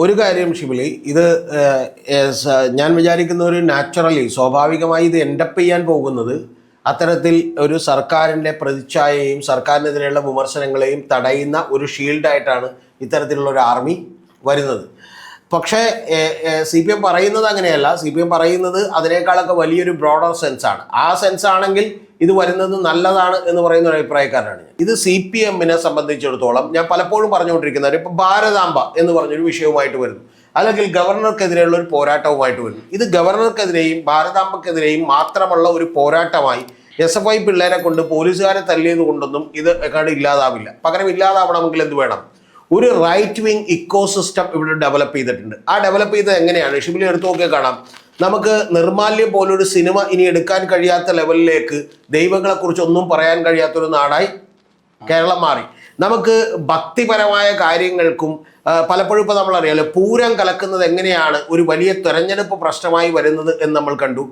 ഒരു കാര്യം ഷിബിലി, ഇത് ഞാൻ വിചാരിക്കുന്ന ഒരു നാച്ചുറലി സ്വാഭാവികമായി ഇത് എൻഡപ്പ് ചെയ്യാൻ പോകുന്നത് അത്തരത്തിൽ ഒരു സർക്കാരിൻ്റെ പ്രതിച്ഛായയെയും സർക്കാരിനെതിരെയുള്ള വിമർശനങ്ങളെയും തടയുന്ന ഒരു ഷീൽഡായിട്ടാണ് ഇത്തരത്തിലുള്ള ഒരു ആർമി വരുന്നത്. പക്ഷേ സി പി എം പറയുന്നത് അങ്ങനെയല്ല. സി പി എം പറയുന്നത് അതിനേക്കാളൊക്കെ വലിയൊരു ബ്രോഡർ സെൻസാണ്. ആ സെൻസ് ആണെങ്കിൽ ഇത് വരുന്നത് നല്ലതാണ് എന്ന് പറയുന്ന ഒരു അഭിപ്രായക്കാരനാണ് ഞാൻ. ഇത് സി പി എമ്മിനെ സംബന്ധിച്ചിടത്തോളം ഞാൻ പലപ്പോഴും പറഞ്ഞുകൊണ്ടിരിക്കുന്നത്, ഇപ്പം ഭാരതാംബ എന്ന് പറഞ്ഞൊരു വിഷയവുമായിട്ട് വരുന്നു, അല്ലെങ്കിൽ ഗവർണർക്കെതിരെയുള്ള ഒരു പോരാട്ടവുമായിട്ട് വരുന്നു. ഇത് ഗവർണർക്കെതിരെയും ഭാരതാംബക്കെതിരെയും മാത്രമുള്ള ഒരു പോരാട്ടമായി SFI പിള്ളേരെ കൊണ്ട് പോലീസുകാരെ തല്ലിയത് കൊണ്ടൊന്നും ഇത് ഇല്ലാതാവില്ല. പകരം ഇല്ലാതാവണമെങ്കിൽ എന്ത് വേണം? ഒരു റൈറ്റ് വിങ് ഇക്കോസിസ്റ്റം ഇവിടെ ഡെവലപ്പ് ചെയ്തിട്ടുണ്ട്. ആ ഡെവലപ്പ് ചെയ്തത് എങ്ങനെയാണ്? ഷിബിലി എടുത്തു നോക്കിയാൽ കാണാം. നമുക്ക് നിർമാല്യം പോലൊരു സിനിമ ഇനി എടുക്കാൻ കഴിയാത്ത ലെവലിലേക്ക് ദൈവങ്ങളെക്കുറിച്ച് ഒന്നും പറയാൻ കഴിയാത്തൊരു നാടായി കേരളം മാറി. നമുക്ക് ഭക്തിപരമായ കാര്യങ്ങൾക്കും പലപ്പോഴും ഇപ്പോൾ നമ്മൾ അറിയാലോ, പൂരം കലക്കുന്നത് എങ്ങനെയാണ് ഒരു വലിയ തെരഞ്ഞെടുപ്പ് പ്രശ്നമായി വരുന്നത് എന്ന് നമ്മൾ കണ്ടു.